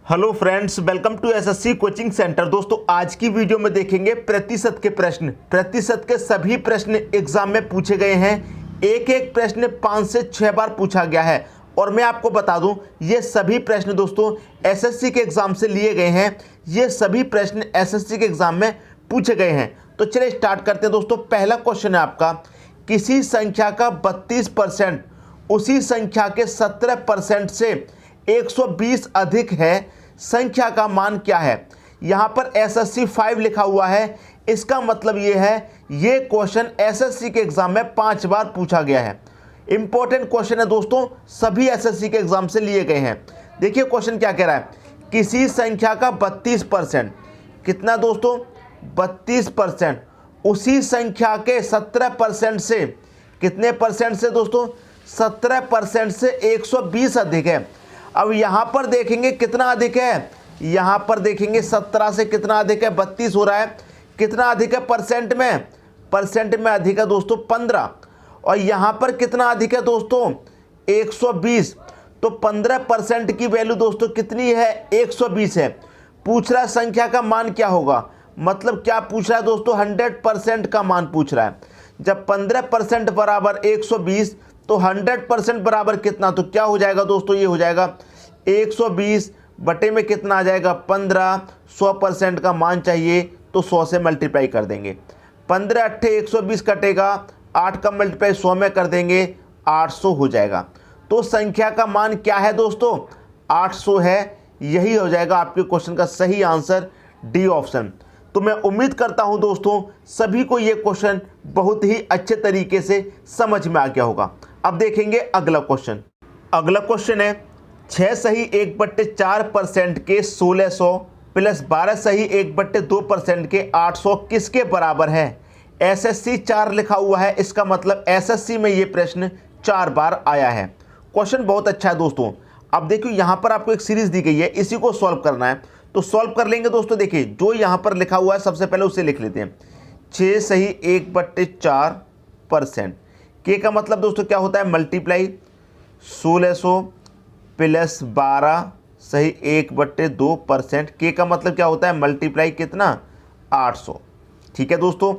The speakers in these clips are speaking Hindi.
Hello friends, welcome to SSC coaching centre. दोस्तों, आज की वीडियो में देखेंगे प्रतिशत के प्रश्न। प्रतिशत के सभी प्रश्न एग्जाम में पूछे गए हैं। एक एक प्रश्न 5 से 6 बार पूछा गया है और मैं आपको बता दूं, ये सभी प्रश्न दोस्तों एसएससी के एग्जाम से लिए गए हैं। ये सभी प्रश्न एसएससी के एग्जाम में पूछे गए हैं। तो चलिए स्टार्ट करते हैं दोस्तों। पहला क्वेश्चन है आपका, किसी संख्या का 32% उसी संख्या के 17% से 120 अधिक है, संख्या का मान क्या है। यहाँ पर एसएससी 5 लिखा हुआ है, इसका मतलब ये है ये क्वेश्चन एसएससी के एग्जाम में 5 बार पूछा गया है। इंपॉर्टेंट क्वेश्चन है दोस्तों, सभी एसएससी के एग्जाम से लिए गए हैं। देखिए क्वेश्चन क्या कह रहा है, किसी संख्या का 32%, कितना दोस्तों 32%, उसी संख्या के 17% से, कितने परसेंट से दोस्तों 17% से 120 अधिक है। अब यहाँ पर देखेंगे कितना अधिक है, यहाँ पर देखेंगे 17 से कितना अधिक है, 32 हो रहा है। कितना अधिक है परसेंट में, परसेंट में अधिक है दोस्तों 15। और यहाँ पर कितना अधिक है दोस्तों 120। तो 15% की वैल्यू दोस्तों कितनी है 120 है। पूछ रहा है संख्या का मान क्या होगा, मतलब क्या पूछ रहा है दोस्तों 100% का मान पूछ रहा है। जब 15% बराबर 120 तो 100% बराबर कितना, तो क्या हो जाएगा दोस्तों, ये हो जाएगा 120 बटे में कितना आ जाएगा 15। 100% का मान चाहिए तो 100 से मल्टीप्लाई कर देंगे। 15 अट्ठे 120 कटेगा, 8 का मल्टीप्लाई 100 में कर देंगे, 800 हो जाएगा। तो संख्या का मान क्या है दोस्तों 800 है। यही हो जाएगा आपके क्वेश्चन का सही आंसर, डी ऑप्शन। तो मैं उम्मीद करता हूं दोस्तों सभी को ये क्वेश्चन बहुत ही अच्छे तरीके से समझ में आ गया होगा। अब देखेंगे अगला क्वेश्चन। अगला क्वेश्चन है 6 सही 1/4% के 1600 प्लस 12 सही 1/2% के 800 किसके बराबर है। एसएससी 4 लिखा हुआ है, इसका मतलब एसएससी में ये प्रश्न 4 बार आया है। क्वेश्चन बहुत अच्छा है दोस्तों। अब देखिए यहाँ पर आपको एक सीरीज दी गई है, इसी को सॉल्व करना है, तो सॉल्व कर लेंगे दोस्तों। देखिए जो यहाँ पर लिखा हुआ है सबसे पहले उसे लिख लेते हैं। 6 सही 1/4%, के का मतलब दोस्तों क्या होता है मल्टीप्लाई 1600 प्लस 12 सही 1/2%, के का मतलब क्या होता है मल्टीप्लाई कितना 800। ठीक है दोस्तों।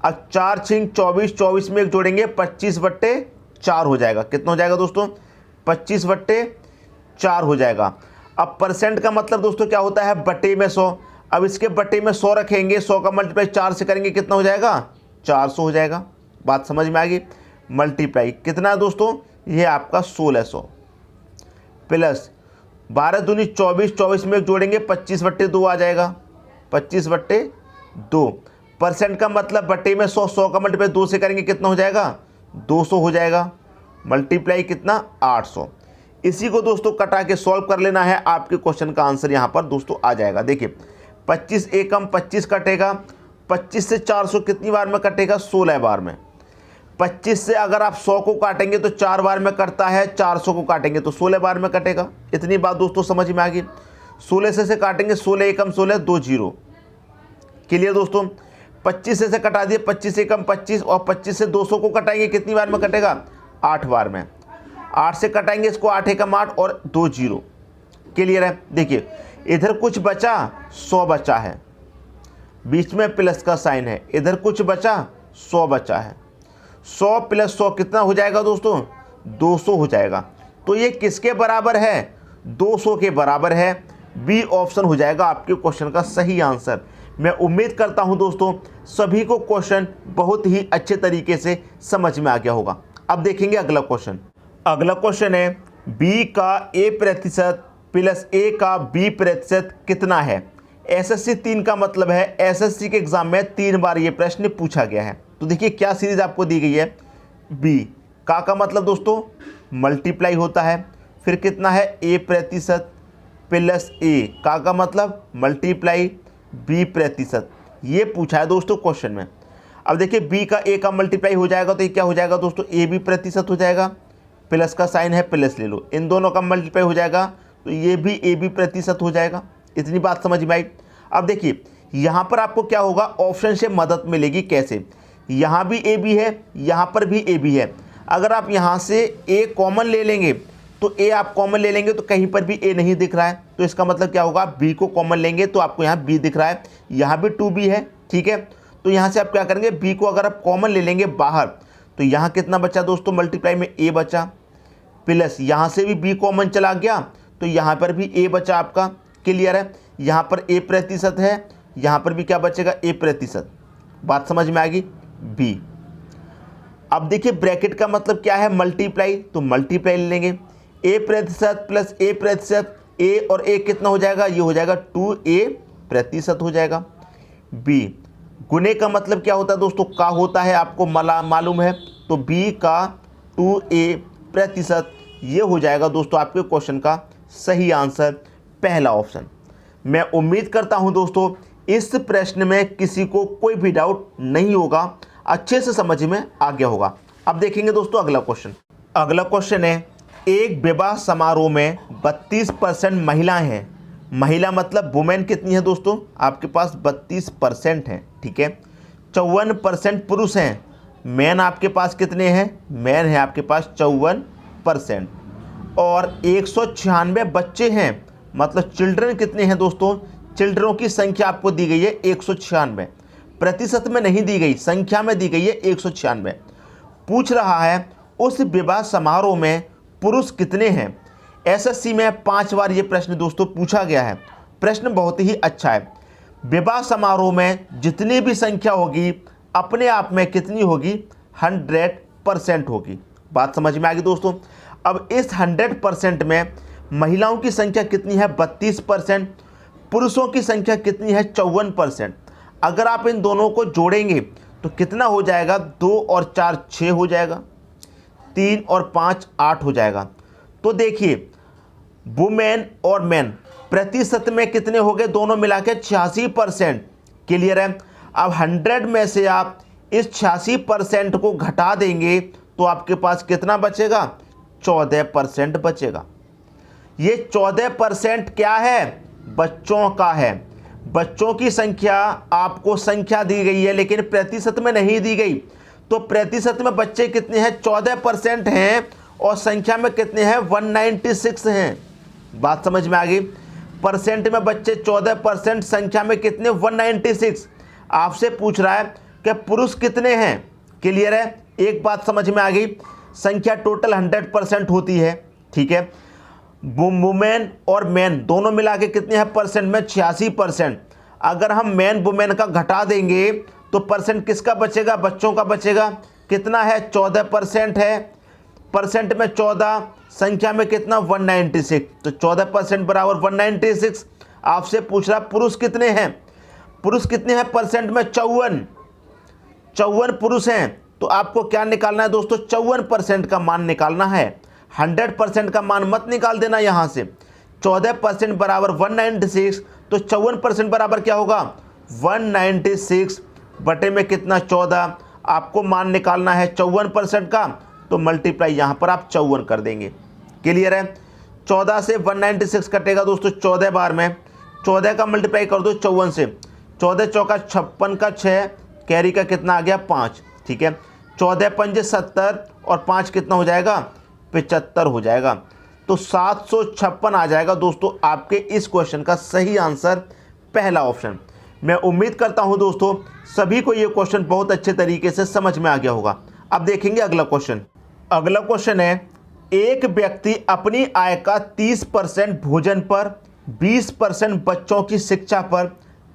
अब 4 छिंग 24, 24 में एक जोड़ेंगे 25/4 हो जाएगा। कितना हो जाएगा दोस्तों 25/4 हो जाएगा। अब परसेंट का मतलब दोस्तों क्या होता है बटे में 100। अब इसके बटे में 100 रखेंगे, 100 का मल्टीप्लाई 4 से करेंगे, कितना हो जाएगा 400 हो जाएगा। बात समझ में आ गई। मल्टीप्लाई कितना है दोस्तों, ये आपका 1600 प्लस 12 दूनी 24, 24 में एक जोड़ेंगे 25/2 आ जाएगा, 25/2। परसेंट का मतलब बटे में 100, 100 का मल्टीप्लाई 2 से करेंगे, कितना हो जाएगा 200 हो जाएगा। मल्टीप्लाई कितना 800। इसी को दोस्तों कटा के सॉल्व कर लेना है, आपके क्वेश्चन का आंसर यहाँ पर दोस्तों आ जाएगा। देखिए 25 एकम 25 कटेगा, 25 से 400 कितनी बार में कटेगा 16 बार में। 25 से अगर आप 100 को काटेंगे तो 4 बार में कटता है, 400 को काटेंगे तो 16 बार में कटेगा। इतनी बात दोस्तों समझ में आ गई। 16 से काटेंगे, 16 एकम 16, 2 जीरो। क्लियर दोस्तों। 25 से कटा दिए, 25 एकम 25, और 25 से 200 को कटाएंगे, कितनी बार में कटेगा 8 बार में। 8 से कटाएंगे इसको, 8 एकम 8 और 2 जीरो। क्लियर है। देखिए इधर कुछ बचा, 100 बचा है, बीच में प्लस का साइन है, इधर कुछ बचा 100 बचा है। 100 प्लस 100 कितना हो जाएगा दोस्तों 200 हो जाएगा। तो ये किसके बराबर है 200 के बराबर है। बी ऑप्शन हो जाएगा आपके क्वेश्चन का सही आंसर। मैं उम्मीद करता हूं दोस्तों सभी को क्वेश्चन बहुत ही अच्छे तरीके से समझ में आ गया होगा। अब देखेंगे अगला क्वेश्चन। अगला क्वेश्चन है b का a% प्लस a का b% कितना है। एसएससी 3 का मतलब है एसएससी के एग्जाम में 3 बार ये प्रश्न पूछा गया है। तो देखिए क्या सीरीज आपको दी गई है। b का मतलब दोस्तों मल्टीप्लाई होता है, फिर कितना है a% प्लस a, का मतलब मल्टीप्लाई b%, ये पूछा है दोस्तों क्वेश्चन में। अब देखिए b का a का मल्टीप्लाई हो जाएगा तो ये क्या हो जाएगा दोस्तों ab% हो जाएगा, प्लस का साइन है प्लस ले लो, इन दोनों का मल्टीप्लाई हो जाएगा तो ये भी ab% हो जाएगा। इतनी बात समझ में आई। अब देखिए यहाँ पर आपको क्या होगा ऑप्शन से मदद मिलेगी। कैसे, यहाँ भी ab है, यहाँ पर भी ab है। अगर आप यहाँ से a कॉमन ले लेंगे तो ए आप कॉमन ले लेंगे तो कहीं पर भी ए नहीं दिख रहा है, तो इसका मतलब क्या होगा, बी को कॉमन लेंगे तो आपको यहाँ बी दिख रहा है, यहाँ भी 2b है, ठीक है। तो यहाँ से आप क्या करेंगे, बी को अगर आप कॉमन ले लेंगे बाहर तो यहाँ कितना बचा दोस्तों, मल्टीप्लाई में ए बचा, प्लस यहाँ से भी बी कॉमन चला गया तो यहाँ पर भी ए बचा आपका। क्लियर है, यहाँ पर ए प्रतिशत है, यहाँ पर भी क्या बचेगा, ए प्रतिशत। बात समझ में आ गई, बी। अब देखिए ब्रैकेट का मतलब क्या है, मल्टीप्लाई, तो मल्टीप्लाई ले लेंगे, ए प्रतिशत प्लस ए प्रतिशत, ए और ए कितना हो जाएगा, ये हो जाएगा 2a प्रतिशत हो जाएगा। बी गुने का मतलब क्या होता है दोस्तों, का होता है, आपको मालूम है, तो बी का 2a प्रतिशत, ये हो जाएगा दोस्तों आपके क्वेश्चन का सही आंसर, पहला ऑप्शन। मैं उम्मीद करता हूं दोस्तों इस प्रश्न में किसी को कोई भी डाउट नहीं होगा, अच्छे से समझ में आ गया होगा। अब देखेंगे दोस्तों अगला क्वेश्चन। अगला क्वेश्चन है, एक विवाह समारोह में 32% महिलाएं हैं, महिला मतलब वुमेन कितनी है दोस्तों, आपके पास 32% है, ठीक है। 54% पुरुष हैं, मैन आपके पास कितने हैं, मैन है आपके पास 54%, और 196 बच्चे हैं, मतलब चिल्ड्रन कितने हैं दोस्तों, चिल्ड्रनों की संख्या आपको दी गई है 196, प्रतिशत में नहीं दी गई, संख्या में दी गई है 196। पूछ रहा है उस विवाह समारोह में पुरुष कितने हैं। एसएससी में 5 बार ये प्रश्न दोस्तों पूछा गया है, प्रश्न बहुत ही अच्छा है। विवाह समारोह में जितनी भी संख्या होगी अपने आप में कितनी होगी, 100% होगी। बात समझ में आ गई दोस्तों। अब इस 100% में महिलाओं की संख्या कितनी है, 32%, पुरुषों की संख्या कितनी है, 54%। अगर आप इन दोनों को जोड़ेंगे तो कितना हो जाएगा, 2 और 4 6 हो जाएगा, 3 और 5 8 हो जाएगा। तो देखिए वुमेन और मैन प्रतिशत में कितने हो गए, दोनों मिला के 86%। क्लियर है। अब 100 में से आप इस 86% को घटा देंगे तो आपके पास कितना बचेगा, 14% बचेगा। ये 14% क्या है, बच्चों का है। बच्चों की संख्या आपको संख्या दी गई है लेकिन प्रतिशत में नहीं दी गई, तो प्रतिशत में बच्चे कितने हैं, 14% हैं, और संख्या में कितने हैं, 196 हैं। बात समझ में आ गई। परसेंट में बच्चे 14%, संख्या में कितने, 196। आपसे पूछ रहा है कि पुरुष कितने हैं। क्लियर है, एक बात समझ में आ गई, संख्या टोटल 100% होती है, ठीक है। वुमेन और मैन दोनों मिला के कितने हैं परसेंट में, 86%। अगर हम मैन वुमेन का घटा देंगे तो परसेंट किसका बचेगा, बच्चों का बचेगा। कितना है, 14% है, परसेंट में 14, संख्या में कितना, 196, तो 14% बराबर 196। आपसे पूछ रहा पुरुष कितने हैं, पुरुष कितने हैं परसेंट में, 54 पुरुष हैं। तो आपको क्या निकालना है दोस्तों, 54% का मान निकालना है, 100% का मान मत निकाल देना यहाँ से। 14% बराबर 196, तो 54% बराबर क्या होगा, 196 बटे में कितना, 14। आपको मान निकालना है 54% का, तो मल्टीप्लाई यहाँ पर आप 54 कर देंगे। क्लियर है। 14 से 196 कटेगा दोस्तों 14 बार में, 14 का मल्टीप्लाई कर दो 54 से, 14 चौका 56 का 6, कैरी का कितना आ गया, 5, ठीक है। 14 पंजे 70 और 5 कितना हो जाएगा, 75 हो जाएगा। तो 756 आ जाएगा दोस्तों आपके इस क्वेश्चन का सही आंसर, पहला ऑप्शन। मैं उम्मीद करता हूं दोस्तों सभी को ये क्वेश्चन बहुत अच्छे तरीके से समझ में आ गया होगा। अब देखेंगे अगला क्वेश्चन। अगला क्वेश्चन है, एक व्यक्ति अपनी आय का 30% भोजन पर, 20% बच्चों की शिक्षा पर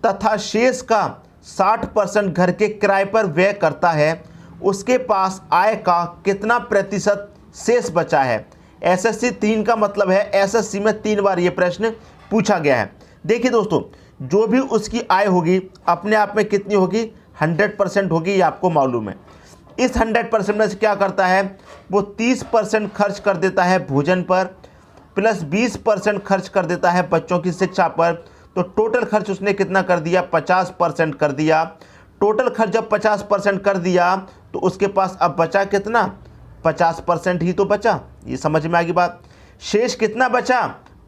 तथा शेष का 60% घर के किराए पर व्यय करता है, उसके पास आय का कितना प्रतिशत शेष बचा है। एसएससी 3 का मतलब है, एसएससी में 3 बार ये प्रश्न पूछा गया है। देखिए दोस्तों, जो भी उसकी आय होगी अपने आप में कितनी होगी, 100% होगी, ये आपको मालूम है। इस 100% में से क्या करता है, वो 30% खर्च कर देता है भोजन पर, प्लस 20% खर्च कर देता है बच्चों की शिक्षा पर। तो टोटल खर्च उसने कितना कर दिया, 50% कर दिया। टोटल खर्च जब 50% कर दिया तो उसके पास अब बचा कितना, 50% ही तो बचा। ये समझ में आ गई बात। शेष कितना बचा,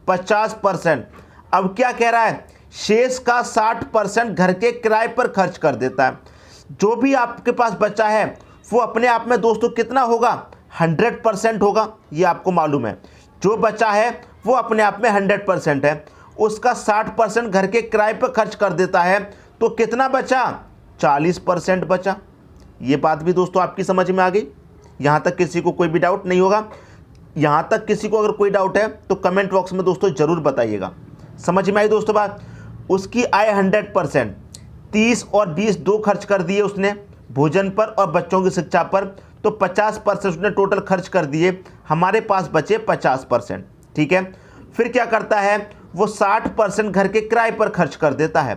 50%। अब क्या कह रहा है, शेष का 60% घर के किराए पर खर्च कर देता है। जो भी आपके पास बचा है वो अपने आप में दोस्तों कितना होगा, 100% होगा, ये आपको मालूम है। जो बचा है वो अपने आप में 100% है, उसका 60% घर के किराए पर खर्च कर देता है, तो कितना बचा? 40% बचा। ये बात भी दोस्तों आपकी समझ में आ गई? यहाँ तक किसी को कोई भी डाउट नहीं होगा? यहाँ तक किसी को अगर कोई डाउट है तो कमेंट बॉक्स में दोस्तों ज़रूर बताइएगा। समझ में आई दोस्तों बात? उसकी आय 100%, 30 और 20 दो खर्च कर दिए उसने भोजन पर और बच्चों की शिक्षा पर, तो 50% उसने टोटल खर्च कर दिए, हमारे पास बचे 50%। ठीक है, फिर क्या करता है? वो 60% घर के किराए पर खर्च कर देता है।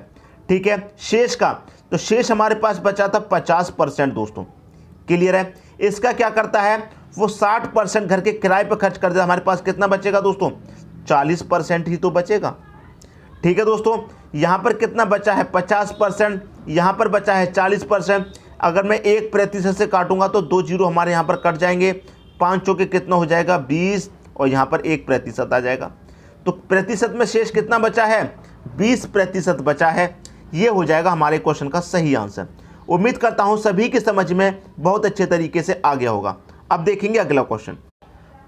ठीक है, शेष का, तो शेष हमारे पास बचा था 50% दोस्तों। क्लियर है? इसका क्या करता है? वो 60% घर के किराए पर खर्च कर देता, हमारे पास कितना बचेगा दोस्तों? 40% ही तो बचेगा। ठीक है दोस्तों, यहाँ पर कितना बचा है? 50%, यहाँ पर बचा है 40%। अगर मैं 1% से काटूंगा तो 2 जीरो हमारे यहाँ पर कट जाएंगे, 5 चौके कितना हो जाएगा? 20, और यहाँ पर 1% आ जाएगा। तो प्रतिशत में शेष कितना बचा है? 20% बचा है। ये हो जाएगा हमारे क्वेश्चन का सही आंसर। उम्मीद करता हूँ सभी की समझ में बहुत अच्छे तरीके से आ गया होगा। अब देखेंगे अगला क्वेश्चन।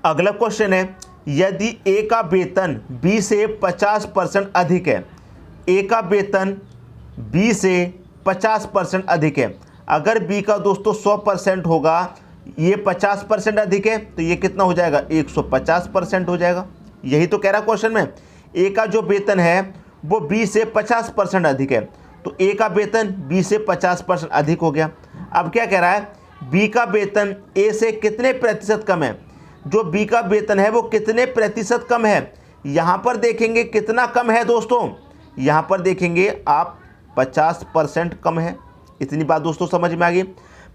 अगला क्वेश्चन है, यदि ए का वेतन बी से 50% अधिक है, ए का वेतन बी से 50% अधिक है, अगर बी का दोस्तों 100% होगा, ये 50% अधिक है, तो ये कितना हो जाएगा? 150% हो जाएगा। यही तो कह रहा क्वेश्चन में, ए का जो वेतन है वो बी से 50% अधिक है, तो ए का वेतन बी से 50% अधिक हो गया। अब क्या कह रहा है? बी का वेतन ए से कितने प्रतिशत कम है? जो बी का वेतन है वो कितने प्रतिशत कम है? यहाँ पर देखेंगे कितना कम है दोस्तों, यहाँ पर देखेंगे आप 50% कम है। इतनी बात दोस्तों समझ में आ गई?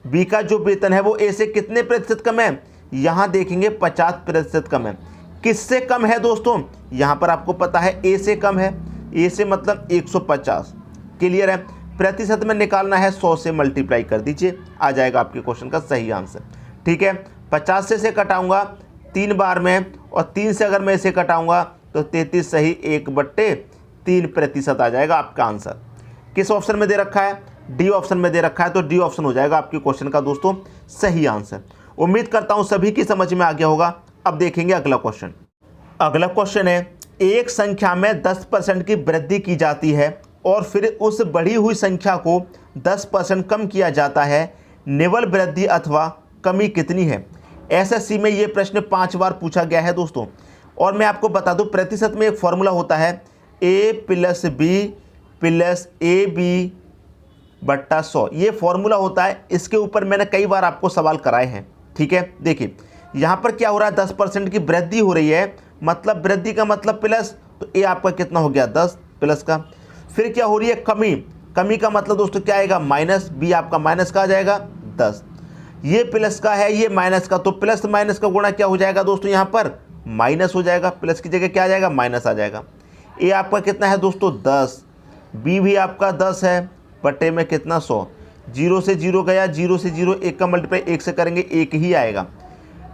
बी का जो वेतन है वो ए से कितने प्रतिशत कम है? यहाँ देखेंगे 50% कम है। किससे कम है दोस्तों? यहाँ पर आपको पता है ए से कम है, ए से मतलब 150। क्लियर है? प्रतिशत में निकालना है, 100 से मल्टीप्लाई कर दीजिए, आ जाएगा आपके क्वेश्चन का सही आंसर। ठीक है, 50 से कटाऊंगा 3 बार में, और 3 से अगर मैं इसे कटाऊंगा तो 33 सही 1/3% आ जाएगा आपका आंसर। किस ऑप्शन में दे रखा है? डी ऑप्शन में दे रखा है, तो डी ऑप्शन हो जाएगा आपके क्वेश्चन का दोस्तों सही आंसर। उम्मीद करता हूं सभी की समझ में आ गया होगा। अब देखेंगे अगला क्वेश्चन। अगला क्वेश्चन है, एक संख्या में 10% की वृद्धि की जाती है और फिर उस बढ़ी हुई संख्या को 10% कम किया जाता है, निवल वृद्धि अथवा कमी कितनी है? एसएससी में ये प्रश्न 5 बार पूछा गया है दोस्तों। और मैं आपको बता दूं, प्रतिशत में एक फॉर्मूला होता है, a + b + ab/100। ये फॉर्मूला होता है, इसके ऊपर मैंने कई बार आपको सवाल कराए हैं। ठीक है, देखिए यहाँ पर क्या हो रहा है? 10% की वृद्धि हो रही है, मतलब वृद्धि का मतलब प्लस, तो ए आपका कितना हो गया? 10 प्लस का। फिर क्या हो रही है? कमी। कमी का मतलब दोस्तों क्या आएगा? माइनस, बी आपका माइनस का आ जाएगा 10। ये प्लस का है, ये माइनस का, तो प्लस माइनस का गुणा क्या हो जाएगा दोस्तों? यहाँ पर माइनस हो जाएगा, प्लस की जगह क्या आ जाएगा? माइनस आ जाएगा। ए आपका कितना है दोस्तों? 10। बी भी आपका 10 है, बटे में कितना? 100। 0 से 0 गया, 0 से 0, 1 का मल्टीप्लाई 1 से करेंगे, 1 ही आएगा।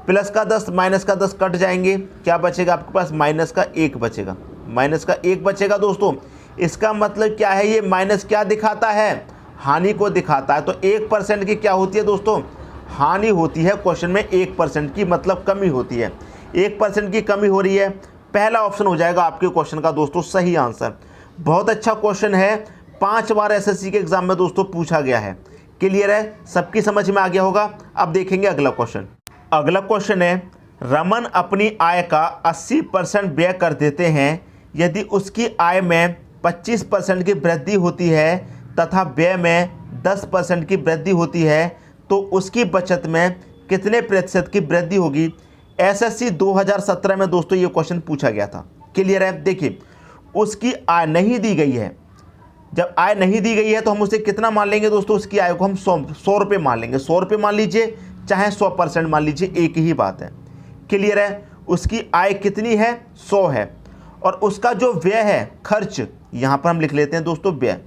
प्लस का 10 माइनस का 10 कट जाएंगे, क्या बचेगा आपके पास? माइनस का 1 बचेगा। माइनस का 1 बचेगा दोस्तों। इसका मतलब क्या है? ये माइनस क्या दिखाता है? हानि को दिखाता है। तो 1% की क्या होती है दोस्तों? हानि होती है। क्वेश्चन में 1% की मतलब कमी होती है। 1% की कमी हो रही है, पहला ऑप्शन हो जाएगा आपके क्वेश्चन का दोस्तों सही आंसर। बहुत अच्छा क्वेश्चन है, 5 बार एसएससी के एग्जाम में दोस्तों पूछा गया है। क्लियर है? सबकी समझ में आ गया होगा। अब देखेंगे अगला क्वेश्चन। अगला क्वेश्चन है, रमन अपनी आय का 80% व्यय कर देते हैं, यदि उसकी आय में 25% की वृद्धि होती है तथा व्यय में 10% की वृद्धि होती है, तो उसकी बचत में कितने प्रतिशत की वृद्धि होगी? एसएससी 2017 में दोस्तों ये क्वेश्चन पूछा गया था। क्लियर है? देखिए, उसकी आय नहीं दी गई है। जब आय नहीं दी गई है तो हम उसे कितना मान लेंगे दोस्तों? उसकी आय को हम 100 रुपये मान लेंगे। 100 रुपये मान लीजिए, चाहे 100% मान लीजिए, एक ही बात है। क्लियर है? उसकी आय कितनी है? 100 है। और उसका जो व्यय है, खर्च, यहाँ पर हम लिख लेते हैं दोस्तों व्यय,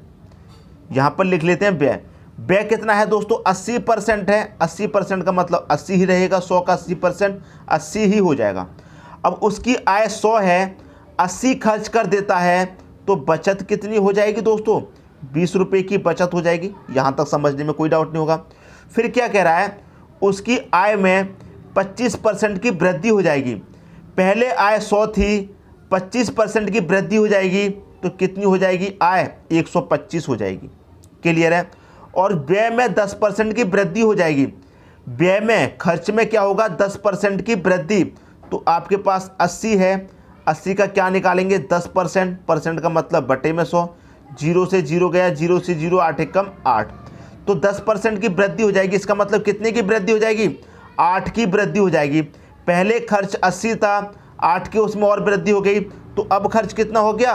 यहाँ पर लिख लेते हैं व्यय। व्यय कितना है दोस्तों? 80% है। 80% का मतलब 80 ही रहेगा, 100 का 80%, 80 ही हो जाएगा। अब उसकी आय 100 है, 80 खर्च कर देता है, तो बचत कितनी हो जाएगी दोस्तों? 20 रुपये की बचत हो जाएगी। यहाँ तक समझने में कोई डाउट नहीं होगा। फिर क्या कह रहा है? उसकी आय में 25% की वृद्धि हो जाएगी। पहले आय 100 थी, 25% की वृद्धि हो जाएगी तो कितनी हो जाएगी आय 125 हो जाएगी। क्लियर है। और व्यय में 10% की वृद्धि हो जाएगी, व्यय में खर्च में क्या होगा 10% की वृद्धि, तो आपके पास 80 है, 80 का क्या निकालेंगे 10%, परसेंट का मतलब बटे में 100, 0 से 0 गया, 0 से 0 8 एक कम 8, तो 10% की वृद्धि हो जाएगी। इसका मतलब कितने की वृद्धि हो जाएगी 8 की वृद्धि हो जाएगी। पहले खर्च 80 था, 8 के उसमें और वृद्धि हो गई, तो अब खर्च कितना हो गया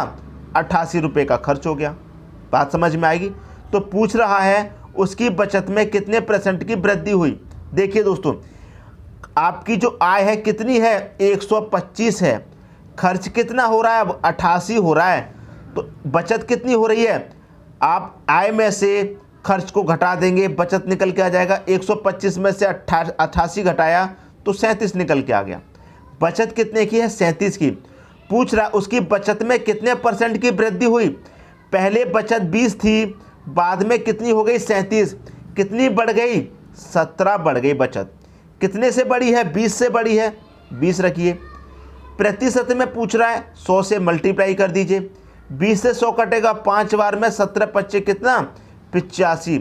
88 रुपये का खर्च हो गया। बात समझ में आएगी। तो पूछ रहा है उसकी बचत में कितने % की वृद्धि हुई। देखिए दोस्तों, आपकी जो आय है कितनी है 125 है, खर्च कितना हो रहा है अब 88 हो रहा है, तो बचत कितनी हो रही है। आप आय में से खर्च को घटा देंगे, बचत निकल के आ जाएगा। 125 में से 88 घटाया तो 37 निकल के आ गया। बचत कितने की है 37 की। पूछ रहा उसकी बचत में कितने % की वृद्धि हुई। पहले बचत 20 थी, बाद में कितनी हो गई 37, कितनी बढ़ गई 17 बढ़ गई बचत। कितने से बड़ी है 20 से बड़ी है, 20 रखिए। प्रतिशत में पूछ रहा है 100 से मल्टीप्लाई कर दीजिए, 20 से 100 कटेगा 5 बार में, 17 25 कितना 85,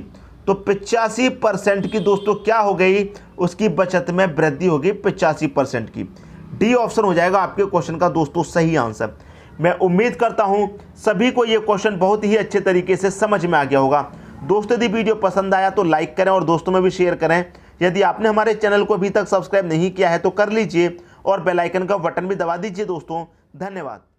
तो 85% की दोस्तों क्या हो गई उसकी बचत में वृद्धि होगी 85% की। डी ऑप्शन हो जाएगा आपके क्वेश्चन का दोस्तों सही आंसर। मैं उम्मीद करता हूं सभी को ये क्वेश्चन बहुत ही अच्छे तरीके से समझ में आ गया होगा। दोस्तों यदि वीडियो पसंद आया तो लाइक करें और दोस्तों में भी शेयर करें। यदि आपने हमारे चैनल को अभी तक सब्सक्राइब नहीं किया है तो कर लीजिए और बेल आइकन का बटन भी दबा दीजिए दोस्तों। धन्यवाद।